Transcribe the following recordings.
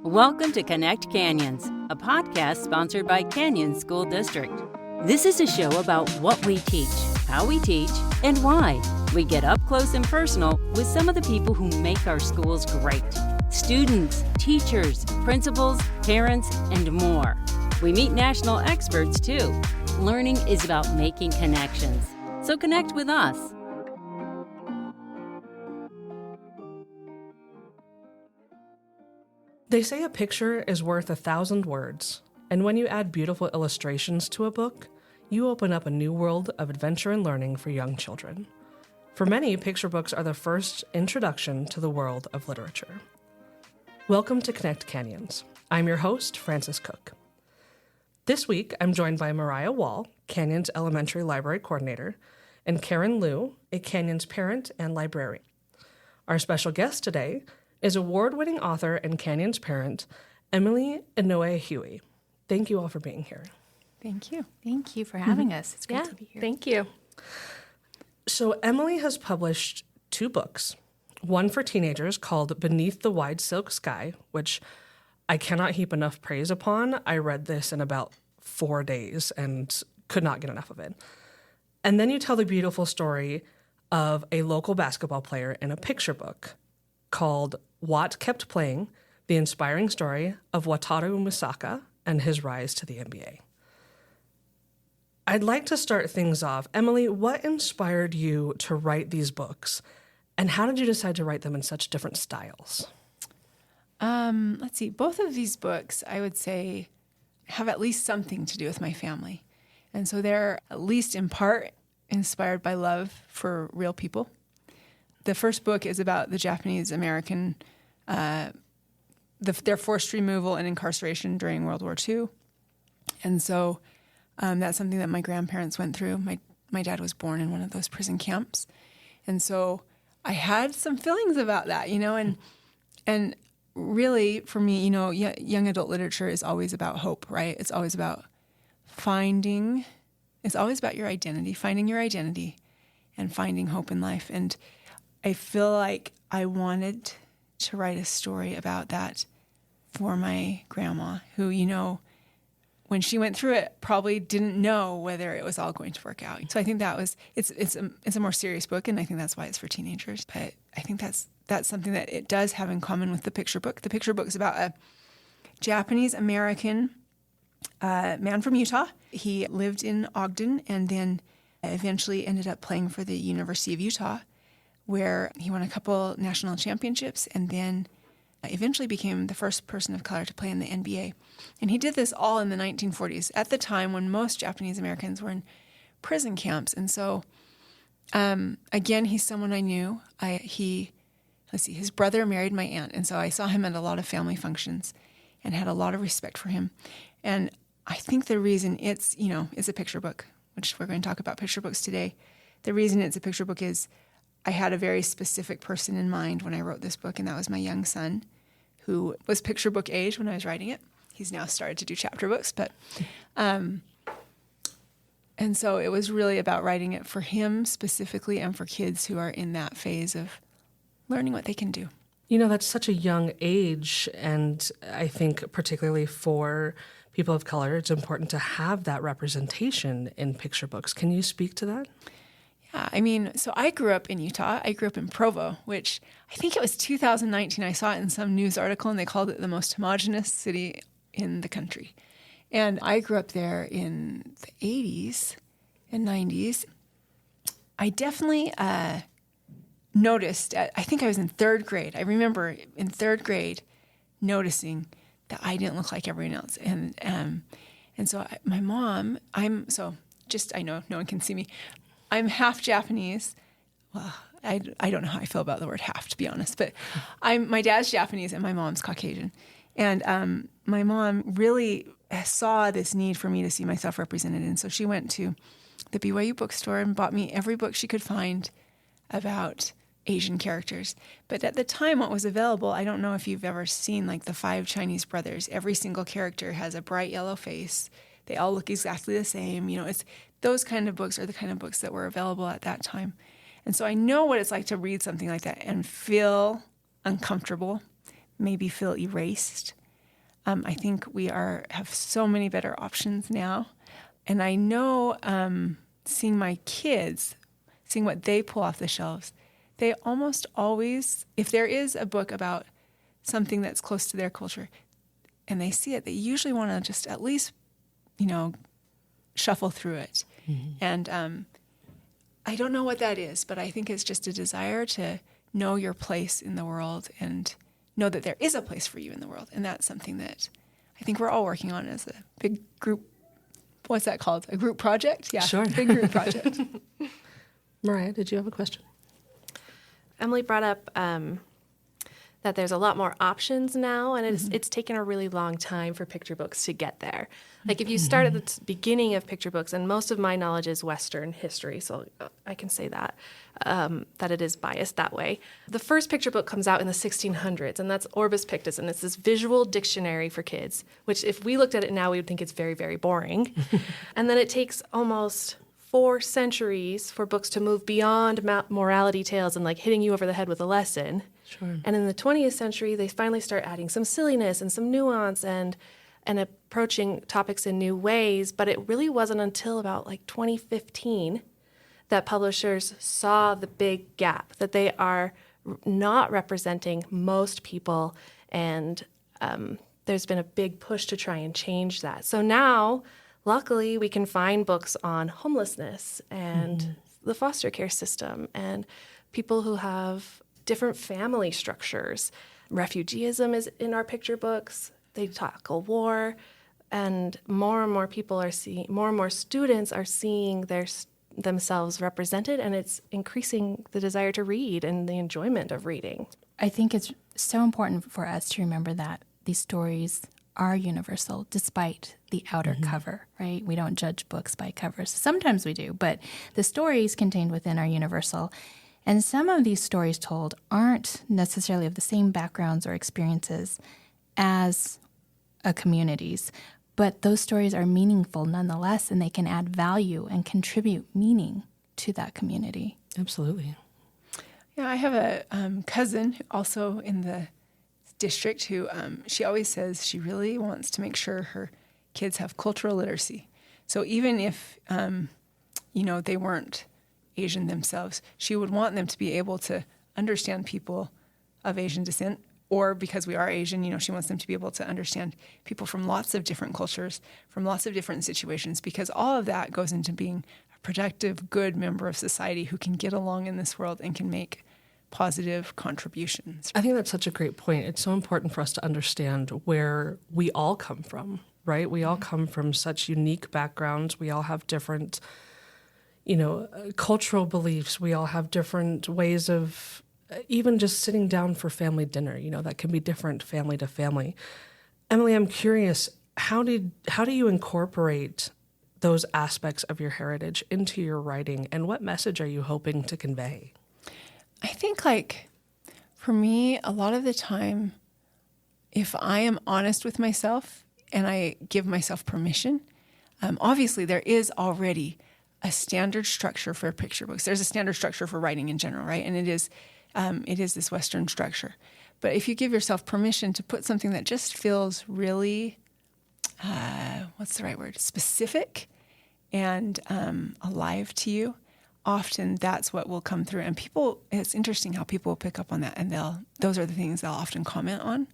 Welcome to Connect Canyons, a podcast sponsored by Canyon School District. This is a show about what we teach, how we teach, and why. We get up close and personal with some of the people who make our schools great. Students, teachers, principals, parents, and more. We meet national experts too. Learning is about making connections. So connect with us. They say a picture is worth 1,000 words, and when you add beautiful illustrations to a book, you open up a new world of adventure and learning for young children. For many, picture books are the first introduction to the world of literature. Welcome to Connect Canyons. I'm your host, Frances Cook. This week, I'm joined by Mariah Wall, Canyons Elementary Library Coordinator, and Karen Liu, a Canyons parent and librarian. Our special guest today is award-winning author and Canyons parent, Emily Inouye Huey. Thank you all for being here. Thank you. Thank you for having us. It's great to be here. Thank you. So Emily has published 2 books, one for teenagers called Beneath the Wide Silk Sky, which I cannot heap enough praise upon. I read this in about 4 days and could not get enough of it. And then you tell the beautiful story of a local basketball player in a picture book called Wat Kept Playing, the inspiring story of Wataru Misaka and his rise to the NBA. I'd like to start things off. Emily, what inspired you to write these books, and how did you decide to write them in such different styles? Let's see. Both of these books, I would say, have at least something to do with my family. And so they're at least in part inspired by love for real people. The first book is about the Japanese American, their forced removal and incarceration during World War II. And so that's something that my grandparents went through. My dad was born in one of those prison camps. And so I had some feelings about that, and really for me, young adult literature is always about hope, right? It's always about it's always about your identity, finding your identity and finding hope in life. And I feel like I wanted to write a story about that for my grandma, who, when she went through it, probably didn't know whether it was all going to work out. So I think it's a more serious book, and I think that's why it's for teenagers. But I think that's something that it does have in common with the picture book. The picture book is about a Japanese American man from Utah. He lived in Ogden and then eventually ended up playing for the University of Utah, where he won a couple national championships and then eventually became the first person of color to play in the NBA. And he did this all in the 1940s, at the time when most Japanese Americans were in prison camps. And so, again, he's someone I knew. His brother married my aunt, and so I saw him at a lot of family functions and had a lot of respect for him. And I think the reason it's a picture book, which we're going to talk about picture books today. The reason it's a picture book is I had a very specific person in mind when I wrote this book, and that was my young son, who was picture book age when I was writing it. He's now started to do chapter books, but and so it was really about writing it for him specifically and for kids who are in that phase of learning what they can do. That's such a young age, and I think particularly for people of color, it's important to have that representation in picture books. Can you speak to that? Yeah, so I grew up in Utah. I grew up in Provo, which I think it was 2019. I saw it in some news article, and they called it the most homogenous city in the country. And I grew up there in the 80s and 90s. I definitely noticed, I think I was in 3rd grade. I remember in 3rd grade noticing that I didn't look like everyone else. And so my mom, I know no one can see me. I'm half Japanese. Well, I don't know how I feel about the word half, to be honest, but my dad's Japanese and my mom's Caucasian. And my mom really saw this need for me to see myself represented. And so she went to the BYU bookstore and bought me every book she could find about Asian characters. But at the time, what was available, I don't know if you've ever seen like the 5 Chinese brothers. Every single character has a bright yellow face. They all look exactly the same. It's those kind of books are the kind of books that were available at that time. And so I know what it's like to read something like that and feel uncomfortable, maybe feel erased. I think we have so many better options now. And I know seeing my kids, seeing what they pull off the shelves, they almost always, if there is a book about something that's close to their culture and they see it, they usually want to just at least, shuffle through it. Mm-hmm. And I don't know what that is, but I think it's just a desire to know your place in the world and know that there is a place for you in the world. And that's something that I think we're all working on as a big group. What's that called? A group project? Yeah, sure. Big group project. Mariah, did you have a question? Emily brought up that there's a lot more options now, and it's taken a really long time for picture books to get there. Like if you start at the beginning of picture books, and most of my knowledge is Western history, so I can say that it is biased that way. The first picture book comes out in the 1600s, and that's Orbis Pictus, and it's this visual dictionary for kids, which if we looked at it now, we would think it's very, very boring. And then it takes almost 4 centuries for books to move beyond morality tales and like hitting you over the head with a lesson. Sure. And in the 20th century, they finally start adding some silliness and some nuance and approaching topics in new ways. But it really wasn't until about like 2015 that publishers saw the big gap, that they are not representing most people. And there's been a big push to try and change that. So now, luckily, we can find books on homelessness and the foster care system and people who have different family structures. Refugeeism is in our picture books. They tackle war, and more people are seeing, more and more students are seeing themselves represented, and it's increasing the desire to read and the enjoyment of reading. I think it's so important for us to remember that these stories are universal despite the outer cover, right? We don't judge books by covers. Sometimes we do, but the stories contained within are universal. And some of these stories told aren't necessarily of the same backgrounds or experiences as a community's, but those stories are meaningful nonetheless, and they can add value and contribute meaning to that community. Absolutely. Yeah, I have a cousin also in the district who she always says she really wants to make sure her kids have cultural literacy. So even if, they weren't Asian themselves, she would want them to be able to understand people of Asian descent, or because we are Asian, she wants them to be able to understand people from lots of different cultures, from lots of different situations, because all of that goes into being a productive, good member of society who can get along in this world and can make positive contributions. I think that's such a great point. It's so important for us to understand where we all come from, right? We all come from such unique backgrounds. We all have different, cultural beliefs. We all have different ways of even just sitting down for family dinner, that can be different family to family. Emily, I'm curious, how do you incorporate those aspects of your heritage into your writing, and what message are you hoping to convey? I think, for me, a lot of the time, if I am honest with myself and I give myself permission, obviously there is already a standard structure for picture books. There's a standard structure for writing in general, right? And it is this Western structure. But if you give yourself permission to put something that just feels really, specific and alive to you, often that's what will come through. And it's interesting how people will pick up on that, and those are the things they'll often comment on.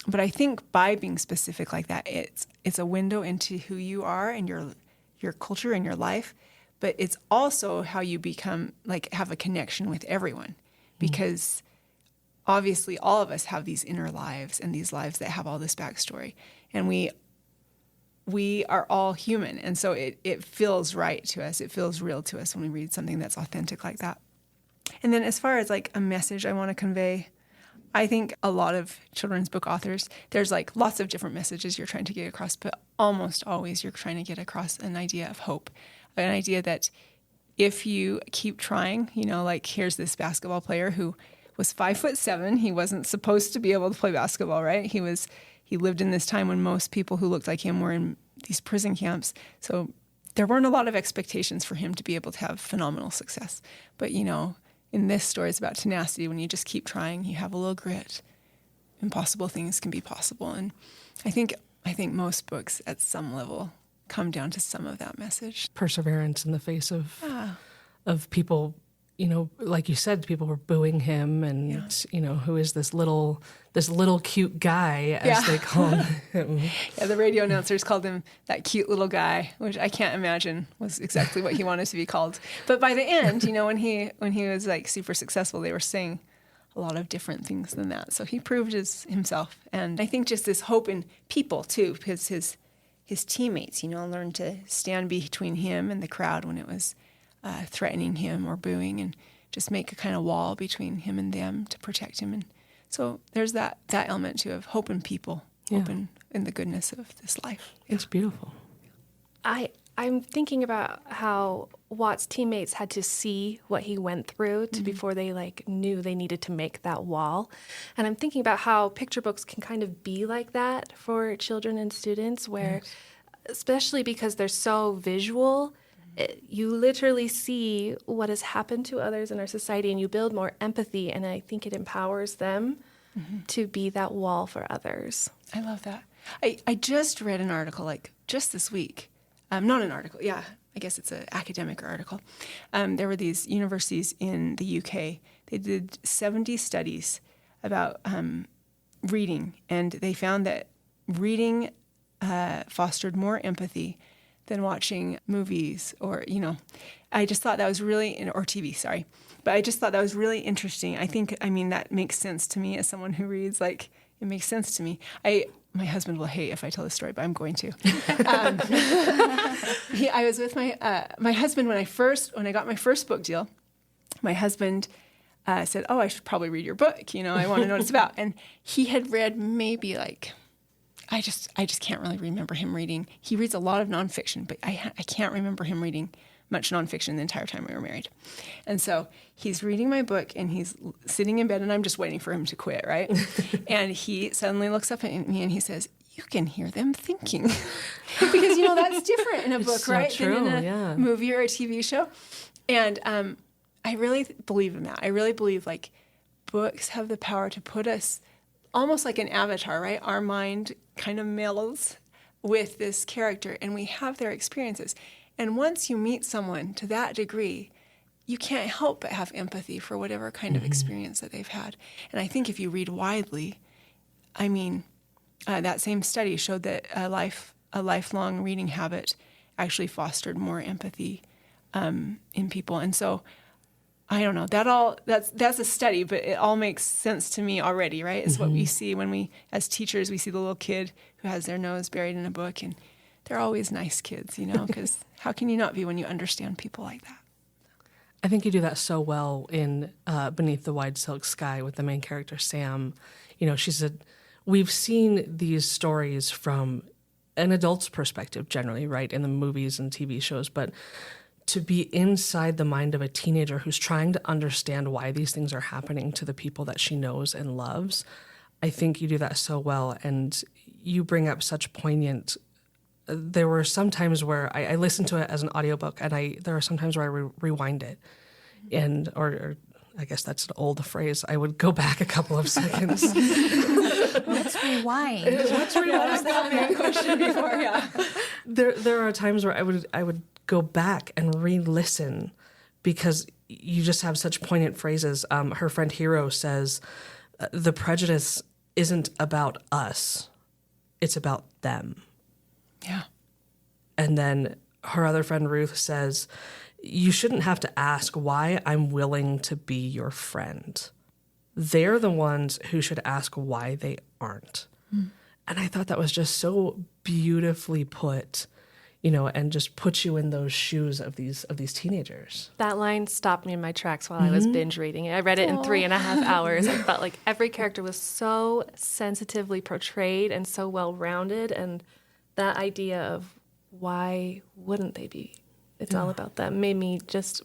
But I think by being specific like that, it's a window into who you are and your culture and your life. But it's also how you become, have a connection with everyone. Because obviously all of us have these inner lives and these lives that have all this backstory. And we are all human. And so it feels right to us. It feels real to us when we read something that's authentic like that. And then as far as a message I want to convey, I think a lot of children's book authors, there's lots of different messages you're trying to get across, but almost always you're trying to get across an idea of hope, an idea that if you keep trying, here's this basketball player who was 5'7". He wasn't supposed to be able to play basketball, right? He lived in this time when most people who looked like him were in these prison camps. So there weren't a lot of expectations for him to be able to have phenomenal success. But, in this story, it's about tenacity. When you just keep trying, you have a little grit. impossible things can be possible. And I think most books at some level come down to some of that message. Perseverance in the face of people, like you said, people were booing him, and who is this little cute guy, as they call him. Yeah, the radio announcers called him that cute little guy, which I can't imagine was exactly what he wanted to be called. But by the end, when he was like super successful, they were saying a lot of different things than that. So he proved himself. And I think just this hope in people too, because his teammates, learned to stand between him and the crowd when it was threatening him or booing, and just make a kind of wall between him and them to protect him. And so there's that element too of hope in people, hope in the goodness of this life. It's beautiful. I'm thinking about how Watt's teammates had to see what he went through before they knew they needed to make that wall. And I'm thinking about how picture books can kind of be like that for children and students, where, especially because they're so visual, you literally see what has happened to others in our society, and you build more empathy, and I think it empowers them to be that wall for others. I love that. I just read an article, just this week. Not an article, I guess it's an academic article. There were these universities in the UK. They did 70 studies about reading, and they found that reading fostered more empathy than watching movies or, I just thought that was really, or TV, sorry. But I just thought that was really interesting. That makes sense to me as someone who reads, it makes sense to me. My husband will hate if I tell this story, but I'm going to. I was with my husband when I got my first book deal. My husband said, "Oh, I should probably read your book. I want to know what it's about." And he had read maybe I just can't really remember him reading. He reads a lot of nonfiction, but I can't remember him reading much nonfiction the entire time we were married. And so he's reading my book, and he's sitting in bed, and I'm just waiting for him to quit, right? And he suddenly looks up at me, and he says, "You can hear them thinking." Because, that's different in a book, right? True, than in a movie or a TV show. And I really believe in that. I really believe, books have the power to put us almost like an avatar, right? Our mind kind of melds with this character, and we have their experiences. And once you meet someone to that degree, you can't help but have empathy for whatever kind of experience that they've had. And I think if you read widely, that same study showed that a lifelong reading habit actually fostered more empathy in people. And so, I don't know, that's a study, but it all makes sense to me already, right? It's what we see when we, as teachers, we see the little kid who has their nose buried in a book, and they're always nice kids, because how can you not be when you understand people like that? I think you do that so well in Beneath the Wide Silk Sky with the main character, Sam. We've seen these stories from an adult's perspective generally, right, in the movies and TV shows, but to be inside the mind of a teenager who's trying to understand why these things are happening to the people that she knows and loves, I think you do that so well, and you bring up such poignant. There were some times where I listened to it as an audiobook, and there are some times where I rewind it, and or I guess that's an old phrase. I would go back a couple of seconds. Let's rewind. Let's rewind. That question before, yeah. There are times where I would go back and re-listen because you just have such poignant phrases. Her friend Hiro says, "The prejudice isn't about us; it's about them." Yeah. And then her other friend Ruth says, "You shouldn't have to ask why I'm willing to be your friend. They're the ones who should ask why they aren't." And I thought that was just so beautifully put, and just put you in those shoes of these teenagers. That line stopped me in my tracks while I was binge reading it. I read it in 3.5 hours. I felt like every character was so sensitively portrayed and so well-rounded, and that idea of why wouldn't they be? It's all about them. Made me just.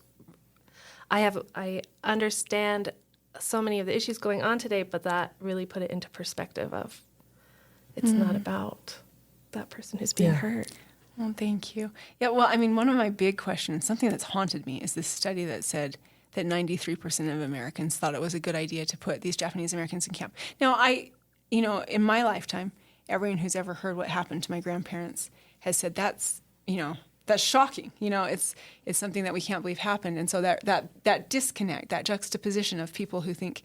I understand so many of the issues going on today, but that really put it into perspective of it's not about that person who's being hurt. Well, thank you. Yeah, well, one of my big questions, something that's haunted me, is this study that said that 93% of Americans thought it was a good idea to put these Japanese Americans in camp. Now, in my lifetime, everyone who's ever heard what happened to my grandparents has said that's shocking. It's something that we can't believe happened. And so that disconnect, that juxtaposition of people who think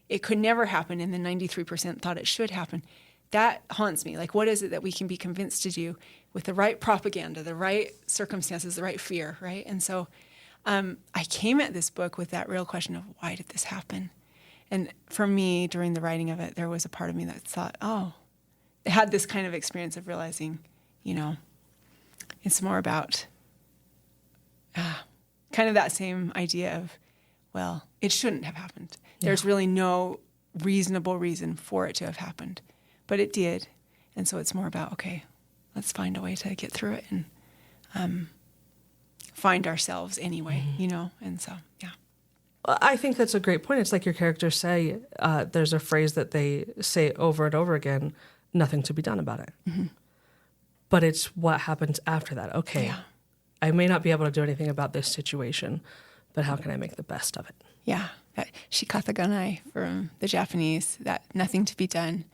it could never happen and the 93% thought it should happen, that haunts me. Like, what is it that we can be convinced to do with the right propaganda, the right circumstances, the right fear, right? And so I came at this book with that real question of, why did this happen? And for me, during the writing of it, there was a part of me that thought, it had this kind of experience of realizing, it's more about kind of that same idea of, well, it shouldn't have happened. Yeah. There's really no reasonable reason for it to have happened, but it did. And so it's more about, okay, let's find a way to get through it and find ourselves anyway, and so, yeah. Well, I think that's a great point. It's like your characters say, there's a phrase that they say over and over again, nothing to be done about it. Mm-hmm. But it's what happens after that. Okay, yeah. I may not be able to do anything about this situation, but how can I make the best of it? Yeah, that shikataganai from the Japanese, that nothing to be done.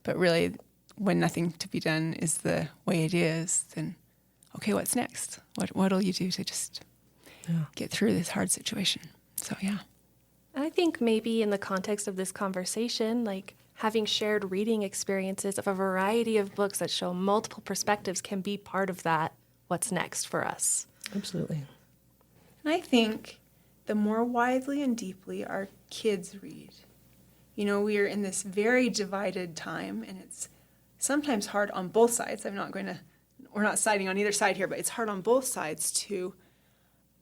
But really, when nothing to be done is the way it is, then, okay, what's next? What'll you do to just get through this hard situation? So, yeah. I think maybe in the context of this conversation, like having shared reading experiences of a variety of books that show multiple perspectives can be part of that what's next for us. Absolutely. And I think the more widely and deeply our kids read, we are in this very divided time, and it's sometimes hard on both sides. We're not siding on either side here, but it's hard on both sides to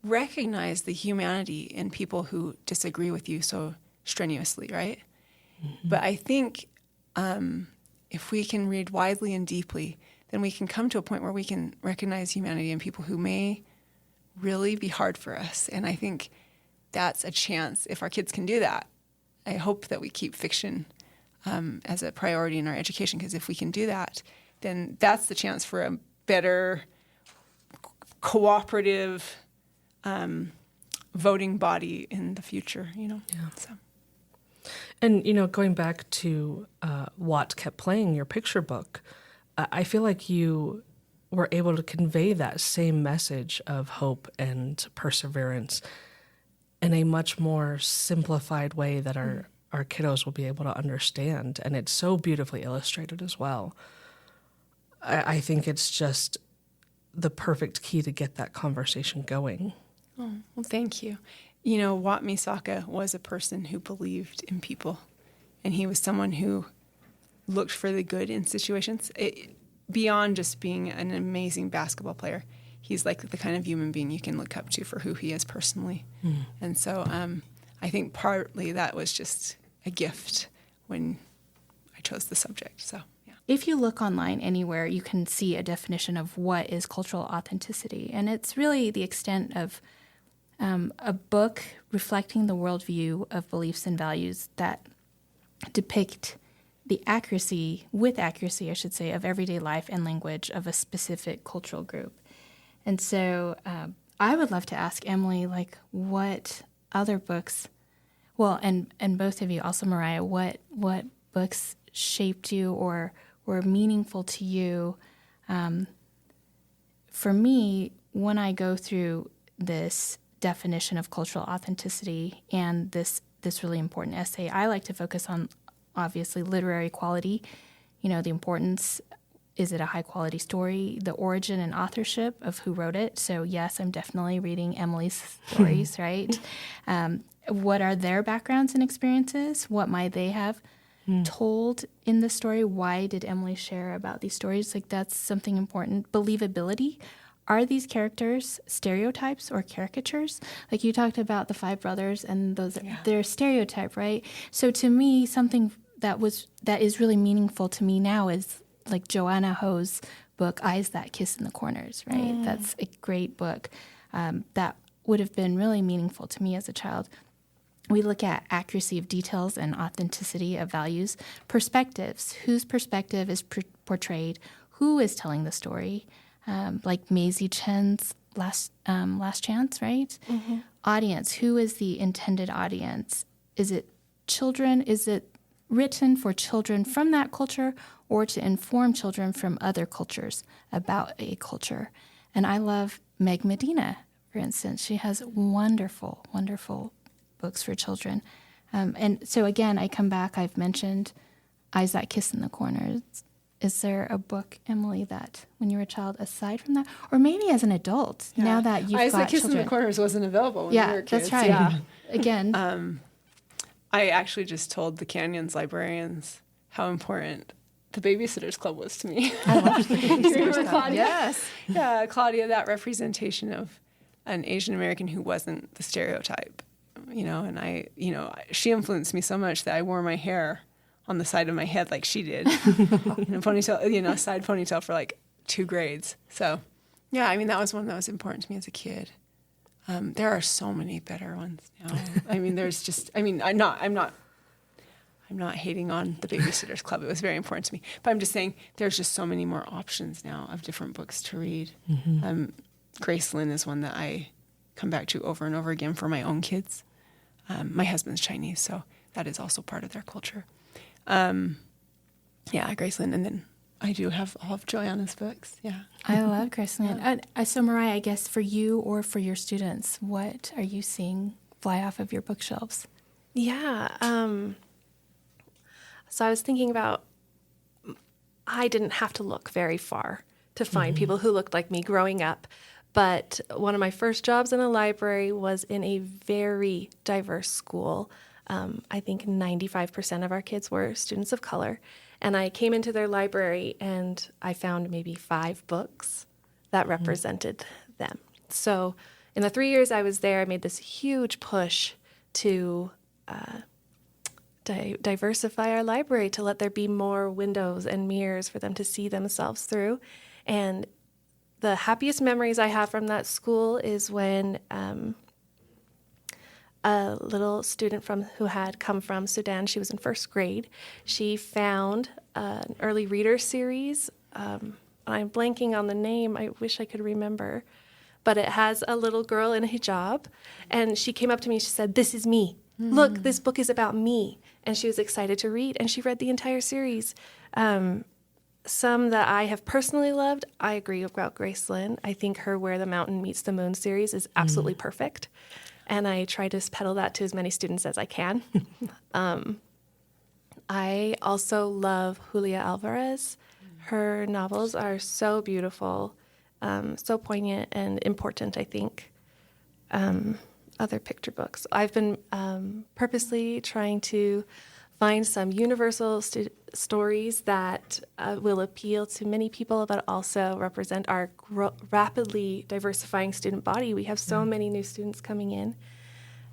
recognize the humanity in people who disagree with you so strenuously, right? Mm-hmm. But I think if we can read widely and deeply, then we can come to a point where we can recognize humanity in people who may really be hard for us. And I think that's a chance. If our kids can do that, I hope that we keep fiction as a priority in our education, because if we can do that, then that's the chance for a better cooperative voting body in the future, Yeah. So. And, going back to Wat Kept Playing, your picture book, I feel like you were able to convey that same message of hope and perseverance in a much more simplified way that our kiddos will be able to understand. And it's so beautifully illustrated as well. I think it's just the perfect key to get that conversation going. Oh, well, thank you. Wat Misaka was a person who believed in people, and he was someone who looked for the good in situations. Beyond just being an amazing basketball player, he's like the kind of human being you can look up to for who he is personally. Mm. And so I think partly that was just a gift when I chose the subject. So, yeah. If you look online anywhere, you can see a definition of what is cultural authenticity. And it's really the extent of a book reflecting the worldview of beliefs and values that depict the accuracy, I should say, of everyday life and language of a specific cultural group. And so I would love to ask Emily, what other books, and both of you, also Mariah, what books shaped you or were meaningful to you? For me, when I go through this definition of cultural authenticity and this really important essay, I like to focus on, obviously, literary quality, the importance. Is it a high-quality story? The origin and authorship of who wrote it. So, yes, I'm definitely reading Emily's stories, right? What are their backgrounds and experiences? What might they have told in the story? Why did Emily share about these stories? That's something important. Believability. Are these characters stereotypes or caricatures? You talked about the five brothers, and they're stereotype, right? So to me, something that is really meaningful to me now is Joanna Ho's book, Eyes That Kiss in the Corners, right? Mm. That's a great book that would have been really meaningful to me as a child. We look at accuracy of details and authenticity of values. Perspectives. Whose perspective is portrayed? Who is telling the story? Like Maisie Chen's Last Chance, right? Mm-hmm. Audience. Who is the intended audience? Is it children? Is it written for children from that culture or to inform children from other cultures about a culture. And I love Meg Medina, for instance. She has wonderful, wonderful books for children. And so again, I come back, I've mentioned Eyes That Kiss in the Corner. Is there a book, Emily, that when you were a child, aside from that, or maybe as an adult, now that you've Eyes got That Kiss children? in the Corners wasn't available when we were kids. That's right. Yeah. Again, I actually just told the Canyons librarians how important the Babysitters Club was to me. I love the Babysitters Club. Claudia? Yes. Yeah, Claudia, that representation of an Asian American who wasn't the stereotype, and she influenced me so much that I wore my hair on the side of my head like she did, in a ponytail, side ponytail for like 2 grades. So, yeah, I mean, that was one that was important to me as a kid. There are so many better ones now. I mean, I'm not hating on the Babysitters Club. It was very important to me. But I'm just saying there's just so many more options now of different books to read. Mm-hmm. Graceland is one that I come back to over and over again for my own kids. My husband's Chinese, so that is also part of their culture. Graceland. And then I do have all of Joanna's books. Yeah. I love Graceland. So Mariah, I guess for you or for your students, what are you seeing fly off of your bookshelves? Yeah. So I was thinking about, I didn't have to look very far to find people who looked like me growing up. But one of my first jobs in a library was in a very diverse school. I think 95% of our kids were students of color. And I came into their library and I found maybe 5 books that represented them. So in the 3 years I was there, I made this huge push to diversify our library, to let there be more windows and mirrors for them to see themselves through. And the happiest memories I have from that school is when a little student who had come from Sudan, she was in 1st grade, she found an early reader series. I'm blanking on the name. I wish I could remember. But it has a little girl in a hijab, and she came up to me and she said, "This is me. Look, this book is about me." And she was excited to read, and she read the entire series. Some that I have personally loved, I agree about Graceland. I think her Where the Mountain Meets the Moon series is absolutely perfect. And I try to peddle that to as many students as I can. I also love Julia Alvarez. Her novels are so beautiful, so poignant and important, I think. Other picture books. I've been purposely trying to find some universal stories that will appeal to many people, but also represent our rapidly diversifying student body. We have so many new students coming in.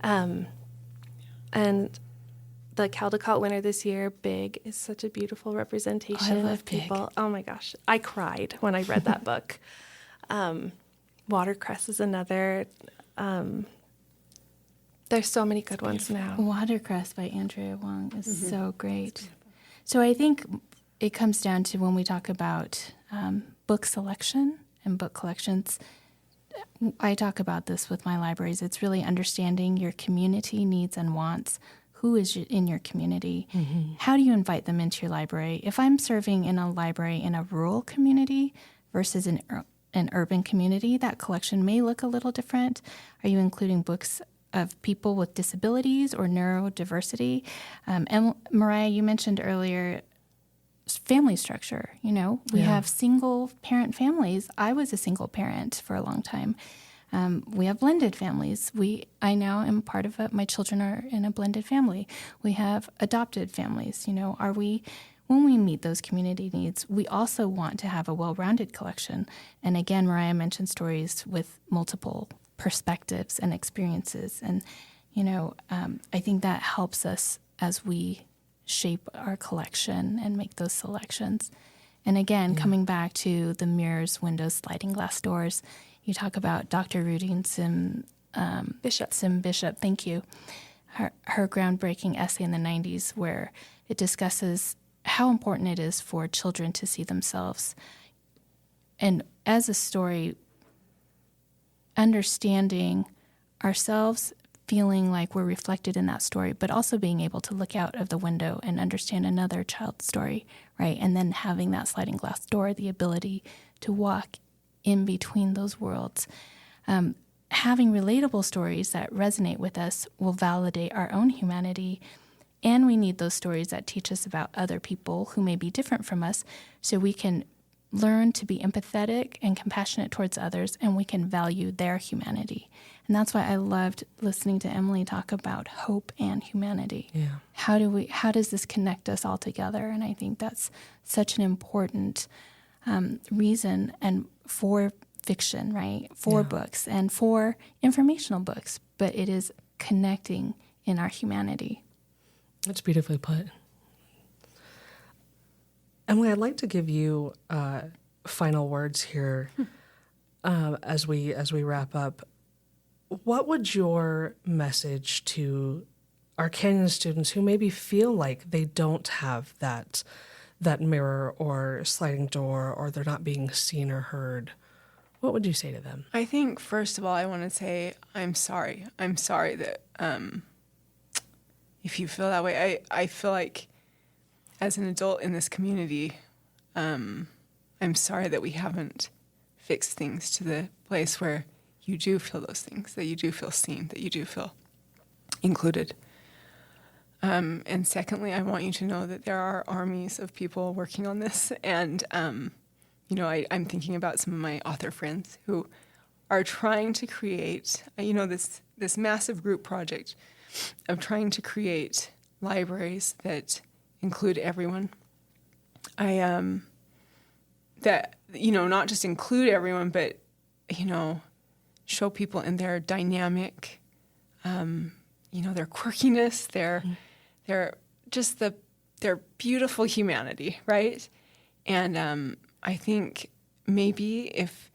And the Caldecott winner this year, Big, is such a beautiful representation of people. Big. Oh my gosh, I cried when I read that book. Watercress is another. There's so many good ones now. Watercress by Andrea Wong is so great. So I think it comes down to when we talk about book selection and book collections, I talk about this with my libraries. It's really understanding your community needs and wants. Who is in your community? How do you invite them into your library? If I'm serving in a library in a rural community versus an urban community, that collection may look a little different. Are you including books of people with disabilities or neurodiversity? And Mariah, you mentioned earlier family structure. We have single parent families. I was a single parent for a long time. We have blended families. I now am part of my children are in a blended family. We have adopted families. When we meet those community needs, we also want to have a well-rounded collection. And again, Mariah mentioned stories with multiple perspectives and experiences. And, I think that helps us as we shape our collection and make those selections. And again, coming back to the mirrors, windows, sliding glass doors, you talk about Dr. Rudine Sim Bishop, thank you. Her groundbreaking essay in the 90s where it discusses how important it is for children to see themselves. And as a story, understanding ourselves, feeling like we're reflected in that story, but also being able to look out of the window and understand another child's story, right? And then having that sliding glass door, the ability to walk in between those worlds. Having relatable stories that resonate with us will validate our own humanity. And we need those stories that teach us about other people who may be different from us, so we can learn to be empathetic and compassionate towards others, and we can value their humanity. And that's why I loved listening to Emily talk about hope and humanity. Yeah. How does this connect us all together? And I think that's such an important reason and for fiction, right? For books and for informational books, but it is connecting in our humanity. That's beautifully put. Emily, I'd like to give you final words here as we wrap up. What would your message to our Canyon students who maybe feel like they don't have that mirror or sliding door, or they're not being seen or heard? What would you say to them? I think, first of all, I want to say I'm sorry. I'm sorry that if you feel that way. I feel like as an adult in this community, I'm sorry that we haven't fixed things to the place where you do feel those things, that you do feel seen, that you do feel included. And secondly, I want you to know that there are armies of people working on this. And, I'm thinking about some of my author friends who are trying to create, this massive group project of trying to create libraries that include everyone. Not just include everyone, but, show people in their dynamic, their quirkiness, their beautiful humanity, right? And I think maybe if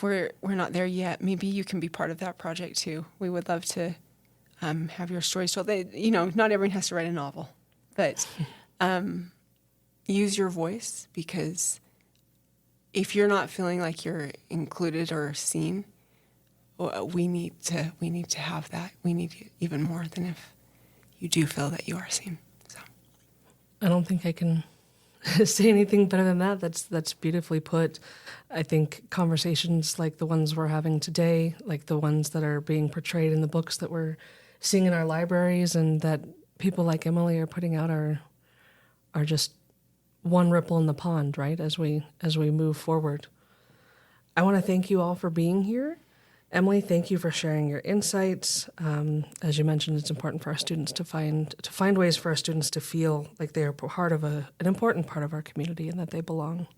we're not there yet, maybe you can be part of that project too. We would love to have your stories told. Not everyone has to write a novel, but use your voice, because if you're not feeling like you're included or seen, we need to have that. We need you even more than if you do feel that you are seen. So I don't think I can say anything better than that. That's beautifully put. I think conversations like the ones we're having today, like the ones that are being portrayed in the books that we're seeing in our libraries and that people like Emily are putting out are just one ripple in the pond, right, as we move forward. I want to thank you all for being here. Emily, thank you for sharing your insights. As you mentioned, it's important for our students to find ways for our students to feel like they are part of an important part of our community and that they belong.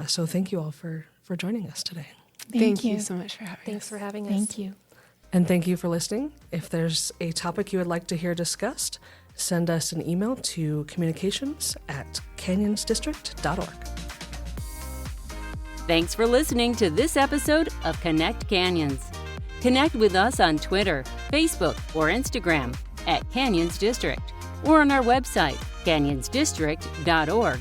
So thank you all for joining us today. Thank you so much for having us. Thanks for having us. Thank you. And thank you for listening. If there's a topic you would like to hear discussed, send us an email to communications@canyonsdistrict.org. Thanks for listening to this episode of Connect Canyons. Connect with us on Twitter, Facebook, or Instagram @Canyons District, or on our website, canyonsdistrict.org.